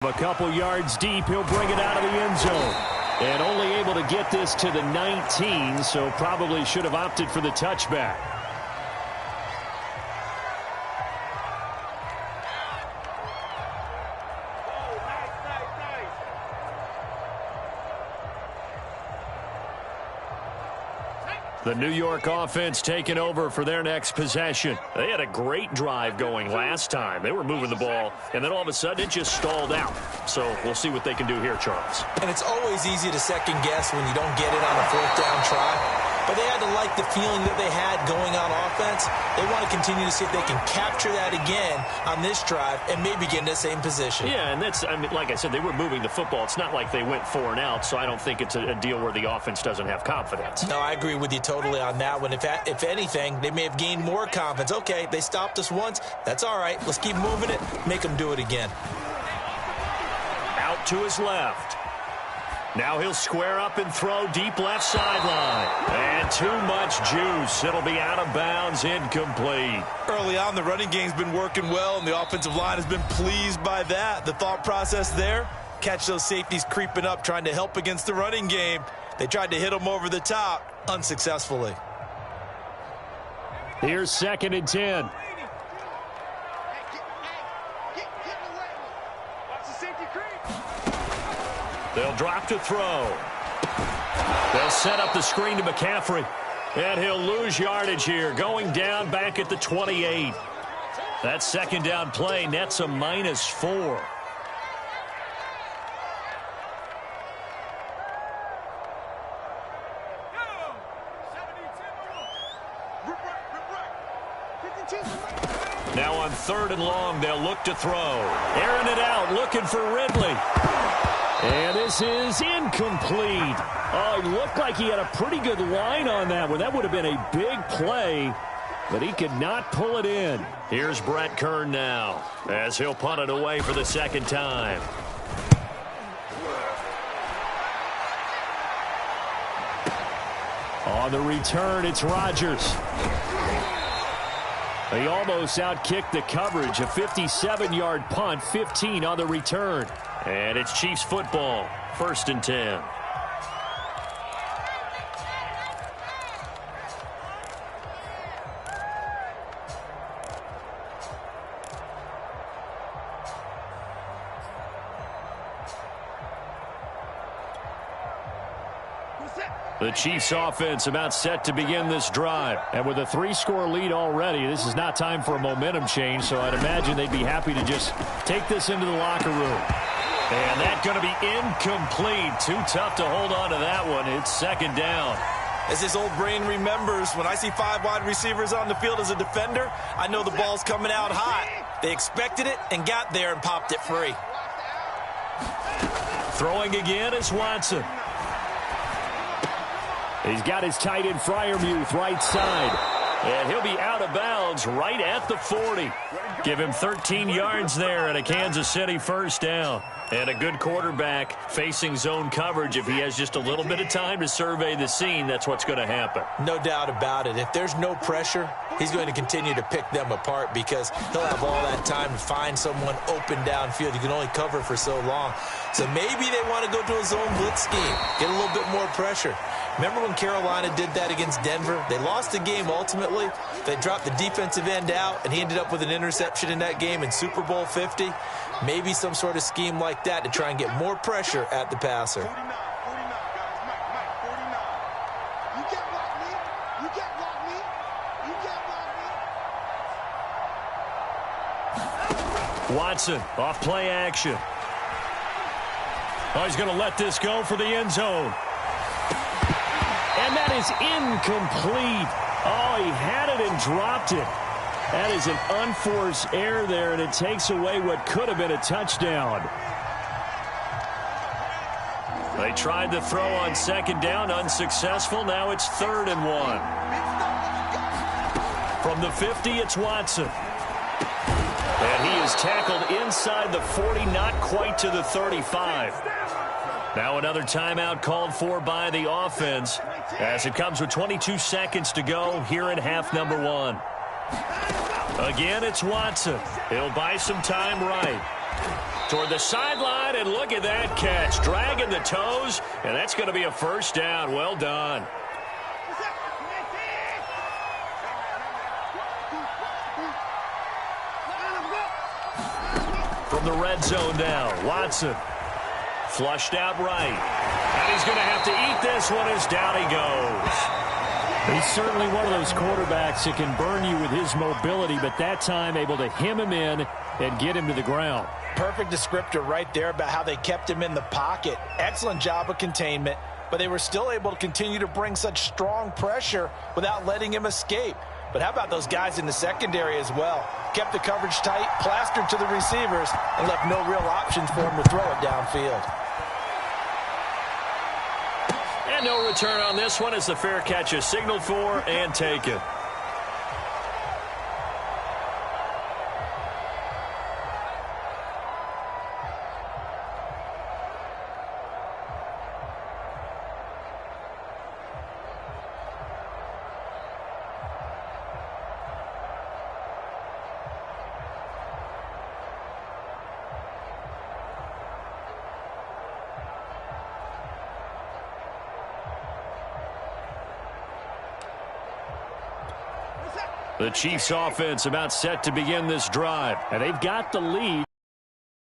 A couple yards deep, he'll bring it out of the end zone. And only able to get this to the 19, so probably should have opted for the touchback. The New York offense taking over for their next possession. They had a great drive going last time. They were moving the ball, and then all of a sudden it just stalled out. So we'll see what they can do here, Charles. And it's always easy to second guess when you don't get it on a fourth down try. But they had to like the feeling that they had going on offense. They want to continue to see if they can capture that again on this drive and maybe get in the same position. Yeah, and that's, I mean, like I said, they were moving the football. It's not like they went 4 and out, so I don't think it's a deal where the offense doesn't have confidence. No, I agree with you totally on that one. If anything, they may have gained more confidence. Okay, they stopped us once. That's all right. Let's keep moving it. Make them do it again. Out to his left. Now he'll square up and throw deep left sideline. And too much juice. It'll be out of bounds, incomplete. Early on, the running game's been working well, and the offensive line has been pleased by that. The thought process there, catch those safeties creeping up, trying to help against the running game. They tried to hit them over the top, unsuccessfully. Here's 2nd and 10. They'll drop to throw. They'll set up the screen to McCaffrey. And he'll lose yardage here, going down back at the 28. That 2nd down play nets a -4. Now on 3rd and long, they'll look to throw. Airing it out, looking for Ridley. And this is incomplete. Oh, he looked like he had a pretty good line on that one. That would have been a big play, but he could not pull it in. Here's Brett Kern now, as he'll punt it away for the 2nd time. On the return, it's Rodgers. He almost outkicked the coverage. A 57-yard punt, 15 on the return. And it's Chiefs football, 1st and 10. The Chiefs offense about set to begin this drive. And with a 3-score lead already, this is not time for a momentum change, so I'd imagine they'd be happy to just take this into the locker room. And that's going to be incomplete. Too tough to hold on to that one. It's 2nd down. As his old brain remembers, when I see 5 wide receivers on the field as a defender, I know the ball's coming out hot. They expected it and got there and popped it free. Throwing again is Watson. He's got his tight end Freiermuth right side. And he'll be out of bounds right at the 40. Give him 13 yards there and a Kansas City 1st down. And a good quarterback facing zone coverage. If he has just a little bit of time to survey the scene, that's what's going to happen. No doubt about it. If there's no pressure, he's going to continue to pick them apart because he'll have all that time to find someone open downfield. You can only cover for so long. So maybe they want to go to a zone blitz scheme, get a little bit more pressure. Remember when Carolina did that against Denver? They lost the game ultimately. They dropped the defensive end out, and he ended up with an interception in that game in Super Bowl 50. Maybe some sort of scheme like that to try and get more pressure at the passer. Watson off play action. Oh, he's going to let this go for the end zone. And that is incomplete. Oh, he had it and dropped it. That is an unforced error there, and it takes away what could have been a touchdown. They tried to throw on 2nd down, unsuccessful. Now it's 3rd and 1. From the 50, it's Watson. And he is tackled inside the 40, not quite to the 35. Now another timeout called for by the offense as it comes with 22 seconds to go here in half number 1. Again, it's Watson. He'll buy some time right. Toward the sideline, and look at that catch. Dragging the toes, and that's going to be a first down. Well done. From the red zone now, Watson. Flushed out right. And he's going to have to eat this one as down he goes. He's certainly one of those quarterbacks that can burn you with his mobility, but that time able to hem him in and get him to the ground. Perfect descriptor right there about how they kept him in the pocket. Excellent job of containment, but they were still able to continue to bring such strong pressure without letting him escape. But how about those guys in the secondary as well? Kept the coverage tight, plastered to the receivers, and left no real options for him to throw it downfield. And no return on this one as the fair catch is signaled for and taken. The Chiefs offense about set to begin this drive. And they've got the lead.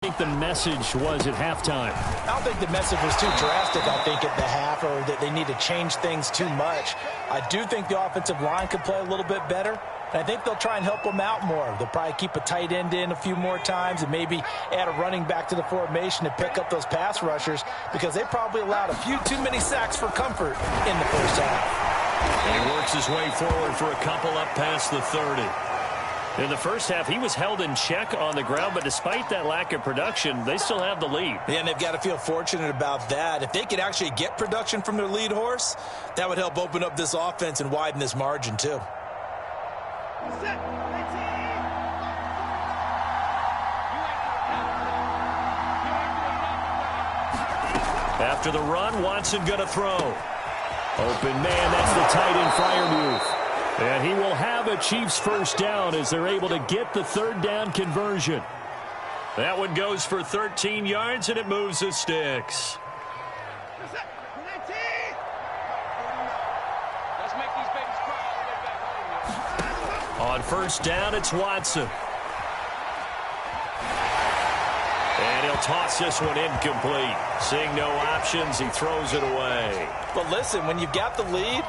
I think the message was at halftime. I don't think the message was too drastic, I think, at the half, or that they need to change things too much. I do think the offensive line could play a little bit better, and I think they'll try and help them out more. They'll probably keep a tight end in a few more times and maybe add a running back to the formation to pick up those pass rushers, because they probably allowed a few too many sacks for comfort in the first half. And he works his way forward for a couple up past the 30. In the first half, he was held in check on the ground, but despite that lack of production, they still have the lead. Yeah, and they've got to feel fortunate about that. If they could actually get production from their lead horse, that would help open up this offense and widen this margin too. After the run, Watson going to throw. Open man, that's the tight end flyer move. And he will have a Chiefs first down as they're able to get the third down conversion. That one goes for 13 yards, and it moves the sticks. On first down, it's Watson. And he'll toss this one incomplete. Seeing no options, he throws it away. But listen, when you've got the lead,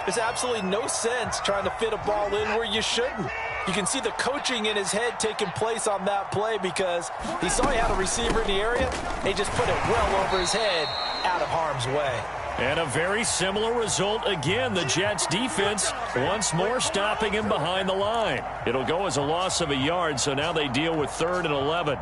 there's absolutely no sense trying to fit a ball in where you shouldn't. You can see the coaching in his head taking place on that play, because he saw he had a receiver in the area, and he just put it well over his head out of harm's way. And a very similar result again. The Jets defense once more stopping him behind the line. It'll go as a loss of a yard, so now they deal with 3rd and 11.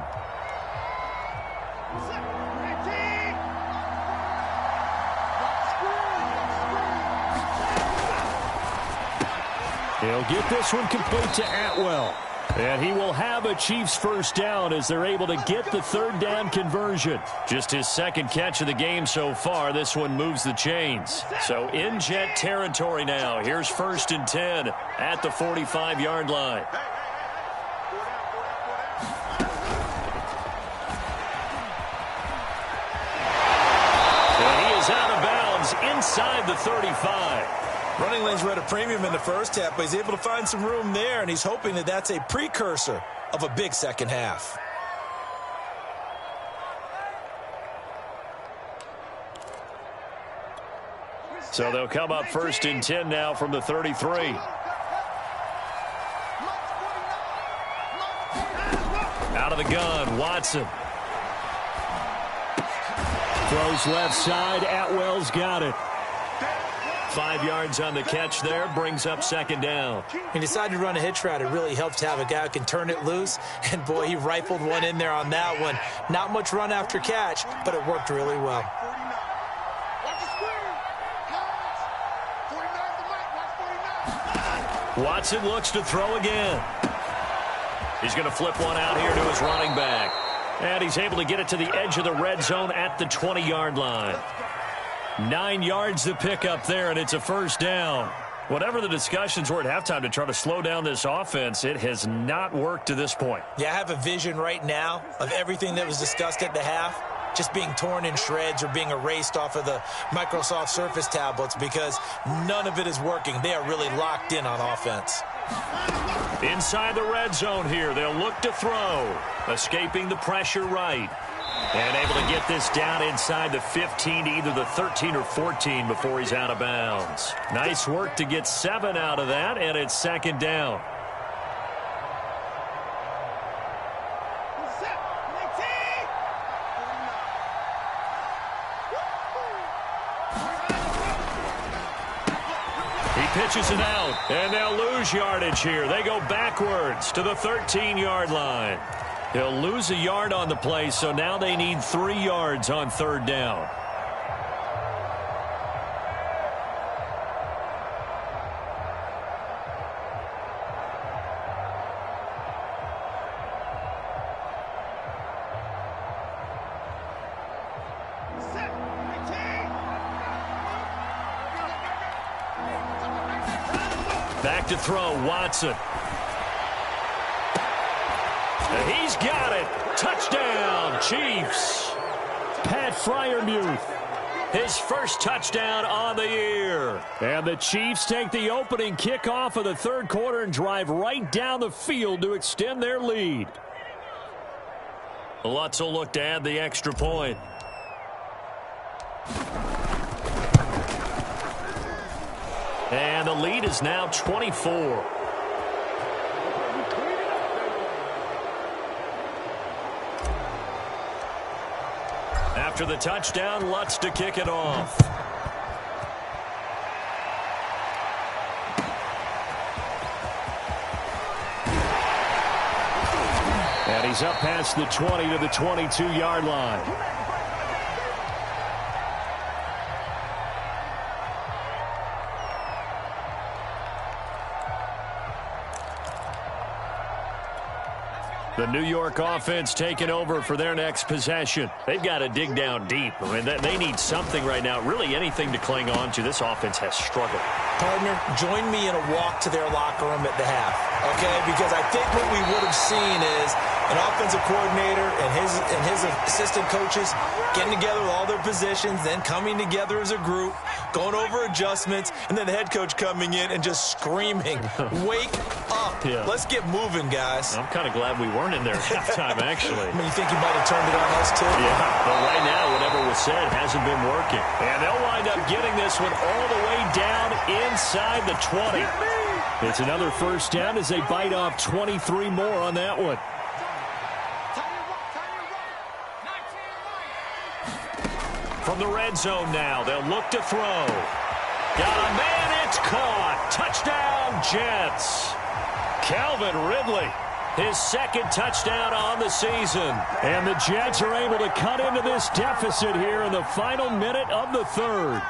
He'll get this one complete to Atwell. And he will have a Chiefs first down as they're able to get the third down conversion. Just his second catch of the game so far. This one moves the chains. So in Jet territory now. Here's 1st and 10 at the 45-yard line. And he is out of bounds inside the 35. Running lanes were at a premium in the first half, but he's able to find some room there, and he's hoping that that's a precursor of a big second half. So they'll come up 1st and 10 now from the 33. Out of the gun, Watson. Throws left side. Atwell's got it. 5 yards on the catch there, brings up 2nd down. He decided to run a hitch route. It really helps to have a guy who can turn it loose, and boy, he rifled one in there on that one. Not much run after catch, but it worked really well. Watson looks to throw again. He's going to flip one out here to his running back. And he's able to get it to the edge of the red zone at the 20-yard line. 9 yards to pick up there, and it's a first down. Whatever the discussions were at halftime to try to slow down this offense, it has not worked to this point. Yeah, I have a vision right now of everything that was discussed at the half just being torn in shreds or being erased off of the Microsoft Surface tablets because none of it is working. They are really locked in on offense. Inside the red zone here, they'll look to throw. Escaping the pressure right. And able to get this down inside the 15 to either the 13 or 14 before he's out of bounds. Nice work to get 7 out of that, and it's second down. He pitches it out, and they'll lose yardage here. They go backwards to the 13-yard line. They'll lose a yard on the play, so now they need 3 yards on third down. Back to throw, Watson. And he's got it. Touchdown, Chiefs. Pat Freiermuth, his first touchdown on the year. And the Chiefs take the opening kickoff of the third quarter and drive right down the field to extend their lead. Lutz will look to add the extra point. And the lead is now 24. After the touchdown, Lutz to kick it off. And he's up past the 20 to the 22-yard line. The New York offense taking over for their next possession. They've got to dig down deep. I mean, they need something right now, really anything to cling on to. This offense has struggled. Partner, join me in a walk to their locker room at the half, okay? Because I think what we would have seen is an offensive coordinator and his assistant coaches getting together with all their positions, then coming together as a group, going over adjustments, and then the head coach coming in and just screaming, wake up. Yeah. Let's get moving, guys. I'm kind of glad we weren't in there at halftime, actually. I mean, you think you might have turned it on us, too? Yeah, but right now, whatever was said hasn't been working. And they'll wind up getting this one all the way down inside the 20. It's another first down as they bite off 23 more on that one. From the red zone now, they'll look to throw. Got a man, it's caught. Touchdown, Jets. Calvin Ridley, his second touchdown on the season. And the Jets are able to cut into this deficit here in the final minute of the third.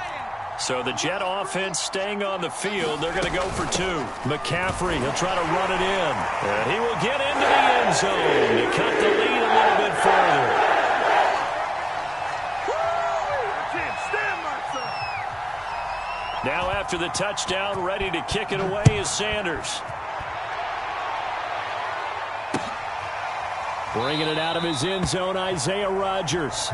So the Jet offense staying on the field. They're going to go for 2. McCaffrey, he'll try to run it in. And he will get into the end zone to cut the lead a little bit further. Now after the touchdown, ready to kick it away is Sanders. Bringing it out of his end zone, Isaiah Rodgers.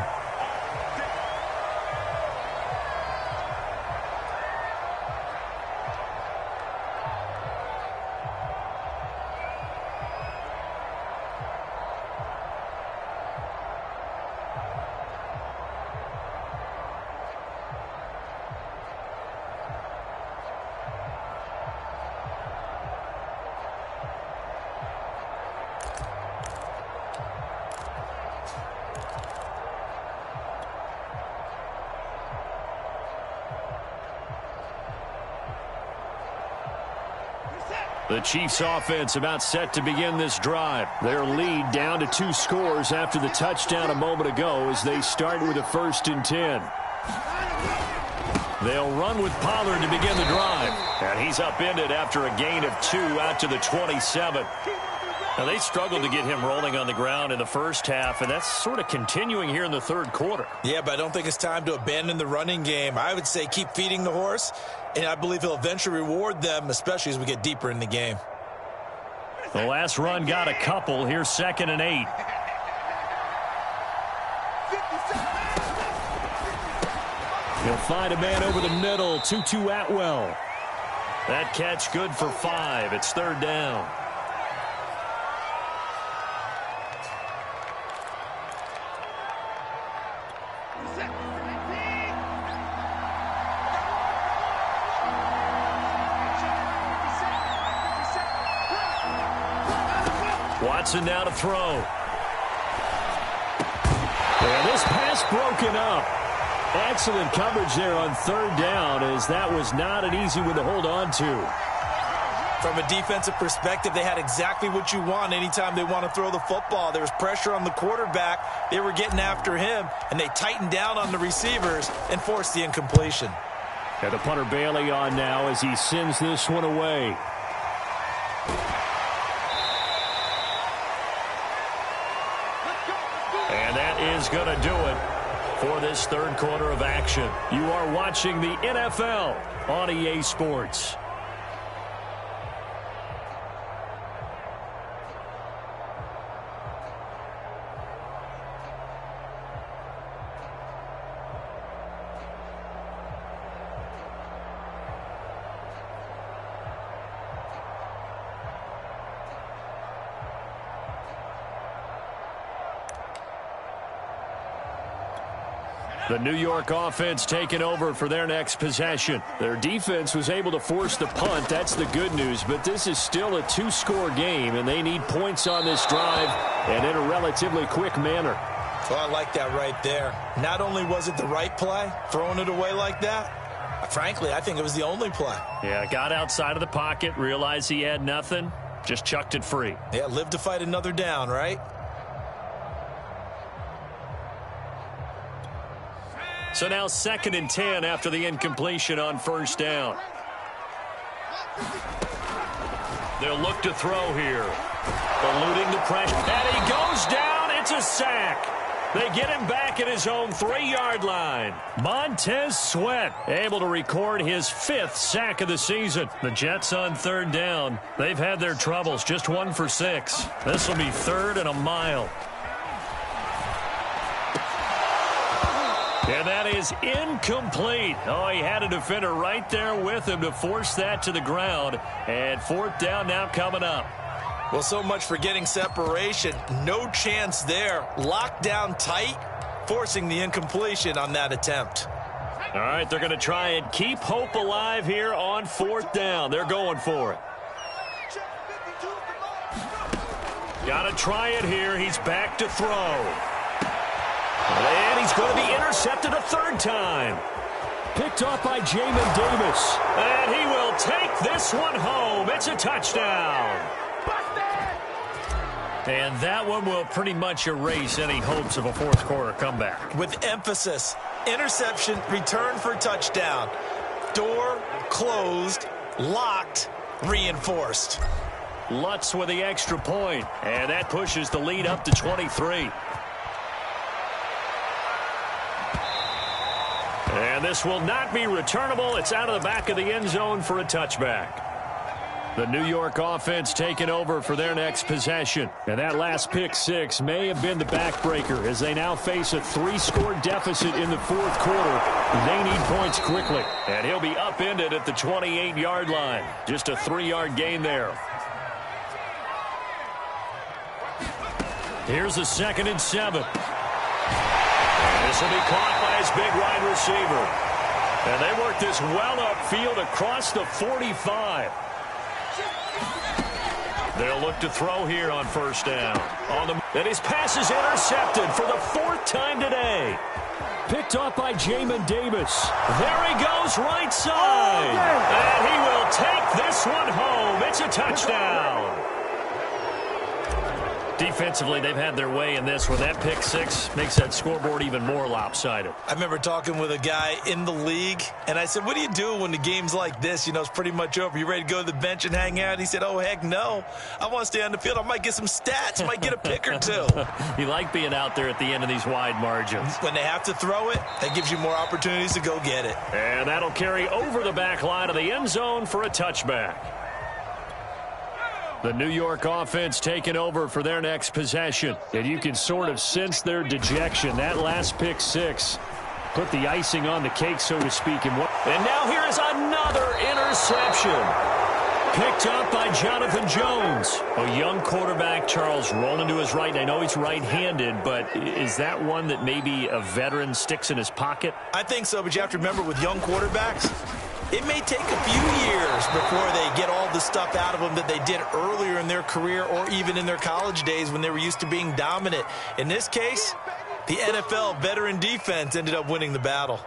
The Chiefs offense about set to begin this drive. Their lead down to 2 scores after the touchdown a moment ago as they start with a 1st and 10. They'll run with Pollard to begin the drive. And he's upended after a gain of 2 out to the 27. Now, they struggled to get him rolling on the ground in the first half, and that's sort of continuing here in the third quarter. Yeah, but I don't think it's time to abandon the running game. I would say keep feeding the horse, and I believe he'll eventually reward them, especially as we get deeper in the game. The last run got a couple. Here's 2nd and 8. He'll find a man over the middle. 2-2 Atwell. That catch good for 5. It's 3rd down. Watson now to throw. And this pass broken up. Excellent coverage there on 3rd down, as that was not an easy one to hold on to. From a defensive perspective, they had exactly what you want anytime they want to throw the football. There was pressure on the quarterback. They were getting after him, and they tightened down on the receivers and forced the incompletion. Got the punter Bailey on now as he sends this one away. And that is going to do it for this third quarter of action. You are watching the NFL on EA Sports. The New York offense taking over for their next possession. Their defense was able to force the punt. That's the good news. But this is still a 2-score game, and they need points on this drive and in a relatively quick manner. Well, I like that right there. Not only was it the right play, throwing it away like that, frankly, I think it was the only play. Yeah, got outside of the pocket, realized he had nothing, just chucked it free. Yeah, live to fight another down, right? So now 2nd and 10 after the incompletion on 1st down. They'll look to throw here. Eluding the pressure. And he goes down. It's a sack. They get him back at his own 3-yard line. Montez Sweat able to record his 5th sack of the season. The Jets on 3rd down. They've had their troubles. Just 1 for 6. This will be 3rd and a mile. And that is incomplete. Oh, he had a defender right there with him to force that to the ground. And 4th down now coming up. Well, so much for getting separation. No chance there. Locked down tight, forcing the incompletion on that attempt. All right, they're going to try and keep hope alive here on 4th down. They're going for it. Got to try it here. He's back to throw. And he's going to be intercepted a 3rd time. Picked off by Jamin Davis. And he will take this one home. It's a touchdown. And that one will pretty much erase any hopes of a 4th quarter comeback. With emphasis, interception, return for touchdown. Door closed, locked, reinforced. Lutz with the extra point. And that pushes the lead up to 23. And this will not be returnable. It's out of the back of the end zone for a touchback. The New York offense taking over for their next possession. And that last pick 6 may have been the backbreaker as they now face a 3-score deficit in the 4th quarter. They need points quickly. And he'll be upended at the 28-yard line. Just a 3-yard gain there. Here's a 2nd and 7. And this will be caught by his big wide receiver. And they work this well upfield across the 45. They'll look to throw here on 1st down. And his pass is intercepted for the 4th time today. Picked off by Jamin Davis. There he goes right side. And he will take this one home. It's a touchdown. Defensively, they've had their way in this one. That pick six makes that scoreboard even more lopsided. I remember talking with a guy in the league, and I said, what do you do when the game's like this? You know, it's pretty much over. You ready to go to the bench and hang out? He said, oh, heck no. I want to stay on the field. I might get some stats. Might get a pick or two. You like being out there at the end of these wide margins. When they have to throw it, that gives you more opportunities to go get it. And that'll carry over the back line of the end zone for a touchback. The New York offense taking over for their next possession. And you can sort of sense their dejection. That last pick six put the icing on the cake, so to speak. And now here is another interception. Picked up by Jonathan Jones. A young quarterback, Charles, rolling to his right. I know he's right-handed, but is that one that maybe a veteran sticks in his pocket? I think so, but you have to remember with young quarterbacks, it may take a few years before they get all the stuff out of them that they did earlier in their career or even in their college days when they were used to being dominant. In this case, the NFL veteran defense ended up winning the battle.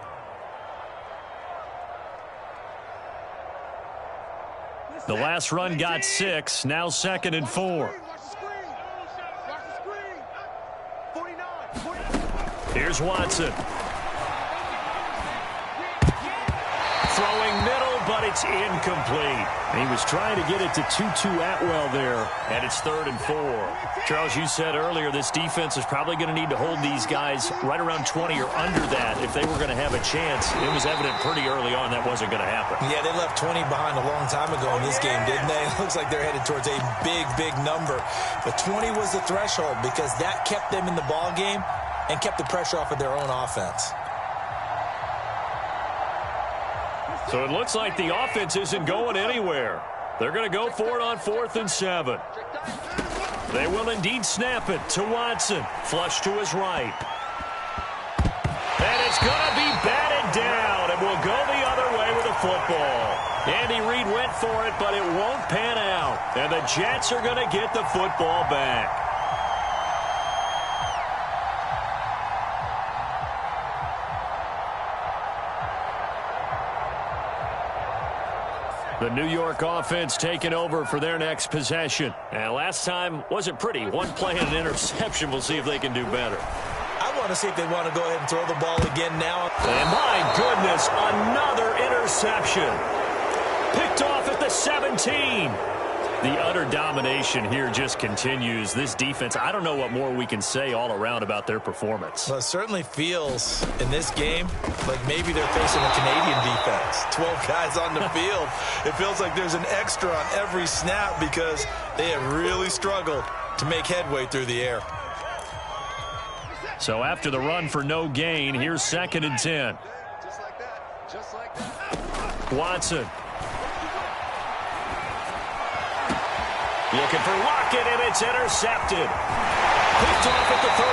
The last run got 6, now 2nd and 4. Here's Watson. Throwing middle, but it's incomplete. He was trying to get it to Tutu Atwell there, and it's 3rd and 4. Charles, you said earlier this defense is probably going to need to hold these guys right around 20 or under that if they were going to have a chance. It was evident pretty early on that wasn't going to happen. Yeah, they left 20 behind a long time ago in this game, didn't they? It looks like they're headed towards a big, big number. But 20 was the threshold because that kept them in the ball game and kept the pressure off of their own offense. So it looks like the offense isn't going anywhere. They're going to go for it on 4th and 7. They will indeed snap it to Watson. Flush to his right. And it's going to be batted down, and will go the other way with the football. Andy Reid went for it, but it won't pan out. And the Jets are going to get the football back. The New York offense taking over for their next possession. And last time wasn't pretty. One play and an interception. We'll see if they can do better. I want to see if they want to go ahead and throw the ball again now. And my goodness, another interception. Picked off at the 17. The utter domination here just continues. This defense, I don't know what more we can say all around about their performance. Well, it certainly feels in this game like maybe they're facing a Canadian defense. 12 guys on the field. It feels like there's an extra on every snap because they have really struggled to make headway through the air. So after the run for no gain, here's 2nd and 10. Just like that. Watson. Looking for Lockett, and it's intercepted. Picked off at the 38.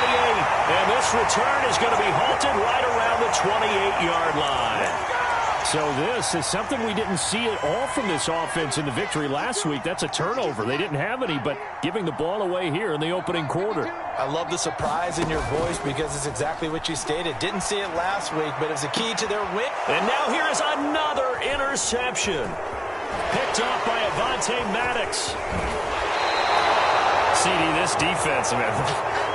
And this return is going to be halted right around the 28-yard line. So this is something we didn't see at all from this offense in the victory last week. That's a turnover. They didn't have any, but giving the ball away here in the opening quarter. I love the surprise in your voice because it's exactly what you stated. Didn't see it last week, but it was a key to their win. And now here is another interception. Picked off by Avonte Maddox. CD, this defense, man,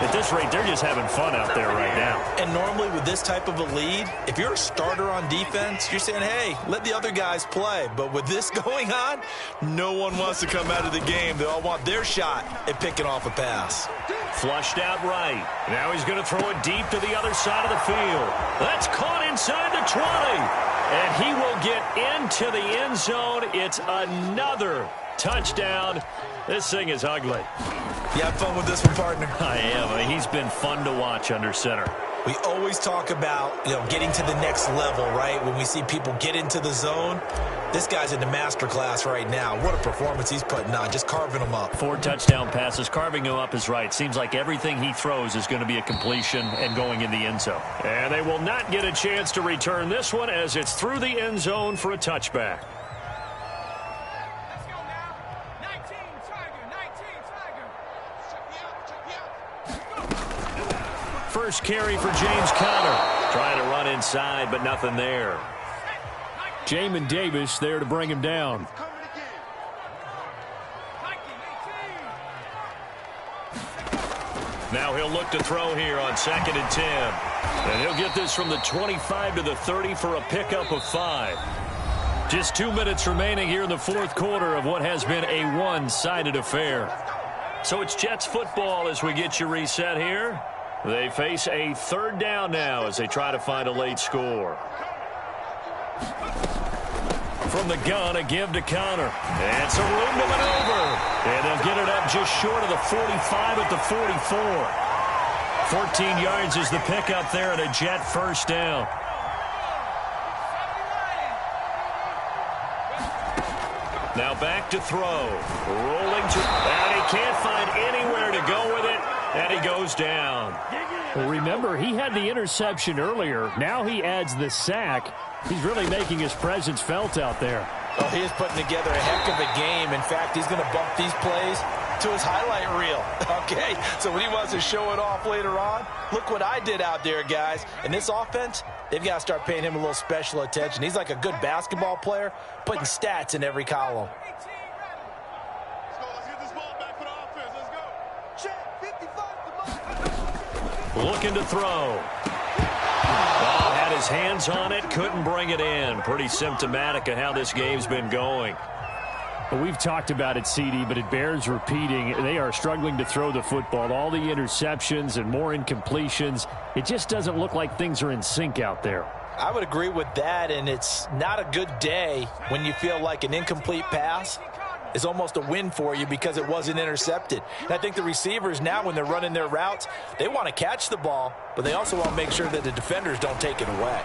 at this rate, they're just having fun out there right now. And normally with this type of a lead, if you're a starter on defense, you're saying, hey, let the other guys play. But with this going on, no one wants to come out of the game. They all want their shot at picking off a pass. Flushed out right. Now he's going to throw it deep to the other side of the field. That's caught inside the 20. And he will get into the end zone. It's another touchdown. This thing is ugly. You have fun with this one, partner? I am. He's been fun to watch under center. We always talk about, getting to the next level, right? When we see people get into the zone, this guy's in the master class right now. What a performance he's putting on, just carving them up. 4 touchdown passes. Carving him up is right. Seems like everything he throws is going to be a completion and going in the end zone. And they will not get a chance to return this one as it's through the end zone for a touchback. First carry for James Conner. Trying to run inside, but nothing there. Jamin Davis there to bring him down. Now he'll look to throw here on 2nd and 10. And he'll get this from the 25 to the 30 for a pickup of 5. Just 2 minutes remaining here in the fourth quarter of what has been a one-sided affair. So it's Jets football as we get you reset here. They face a 3rd down now as they try to find a late score. From the gun, a give to Connor. And some room to maneuver. And they'll get it up just short of the 45 at the 44. 14 yards is the pickup there and a Jet first down. Now back to throw. Rolling to... And he can't find anywhere to go with it. And he goes down. Well, remember, he had the interception earlier. Now he adds the sack. He's really making his presence felt out there. Oh, he is putting together a heck of a game. In fact, he's going to bump these plays to his highlight reel. Okay, so when he wants to show it off later on, look what I did out there, guys. And this offense, they've got to start paying him a little special attention. He's like a good basketball player, putting stats in every column. Looking to throw. Oh, had his hands on it, couldn't bring it in. Pretty symptomatic of how this game's been going. Well, we've talked about it, CD, but it bears repeating. They are struggling to throw the football. All the interceptions and more incompletions. It just doesn't look like things are in sync out there. I would agree with that, and it's not a good day when you feel like an incomplete pass is almost a win for you because it wasn't intercepted. And I think the receivers now, when they're running their routes, they want to catch the ball, but they also want to make sure that the defenders don't take it away.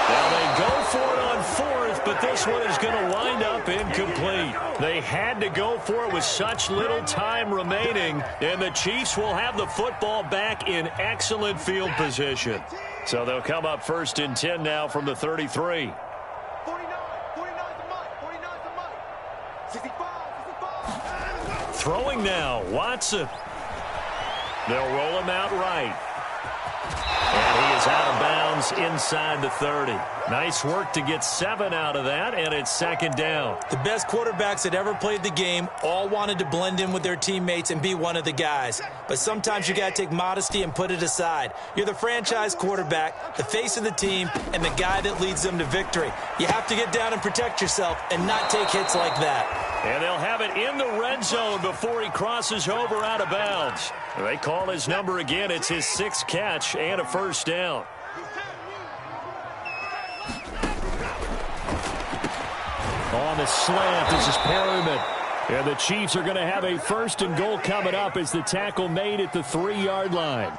Now they go for it on 4th, but this one is going to wind up incomplete. They had to go for it with such little time remaining, and the Chiefs will have the football back in excellent field position. So they'll come up 1st and 10 now from the 33. Throwing now, Watson. They'll roll him out right. And he is out of bounds inside the 30. Nice work to get 7 out of that, and it's 2nd down. The best quarterbacks that ever played the game all wanted to blend in with their teammates and be one of the guys. But sometimes you got to take modesty and put it aside. You're the franchise quarterback, the face of the team, and the guy that leads them to victory. You have to get down and protect yourself and not take hits like that. And they'll have it in the red zone before he crosses over out of bounds. They call his number again. It's his 6th catch and a first down. On the slant, this is Perryman. And the Chiefs are going to have a 1st and goal coming up as the tackle made at the 3-yard line.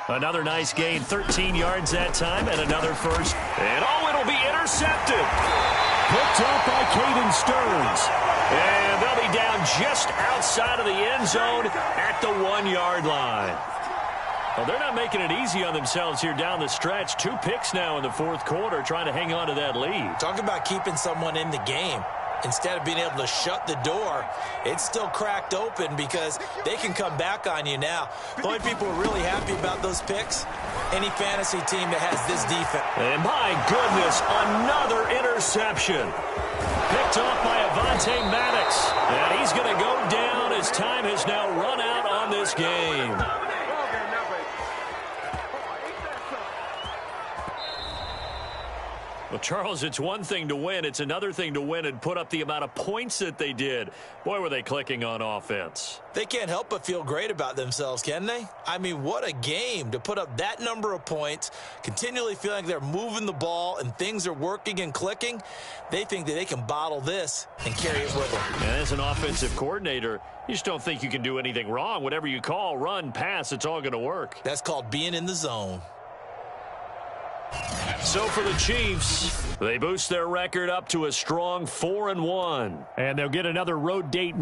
Another nice gain, 13 yards that time, and another first. And oh, it'll be intercepted. Picked up by Caden Stearns. And they'll be down just outside of the end zone at the 1-yard line. Well, they're not making it easy on themselves here down the stretch. 2 picks now in the fourth quarter, trying to hang on to that lead. Talk about keeping someone in the game. Instead of being able to shut the door, it's still cracked open because they can come back on you now. The only people who are really happy about those picks, any fantasy team that has this defense. And my goodness, another interception. Picked off by Avonte Maddox. And he's going to go down as time has now run out on this game. Well, Charles, it's one thing to win. It's another thing to win and put up the amount of points that they did. Boy, were they clicking on offense. They can't help but feel great about themselves, can they? I mean, what a game to put up that number of points, continually feeling like they're moving the ball and things are working and clicking. They think that they can bottle this and carry it with them. And as an offensive coordinator, you just don't think you can do anything wrong. Whatever you call, run, pass, it's all going to work. That's called being in the zone. So for the Chiefs, they boost their record up to a strong 4-1. And they'll get another road date.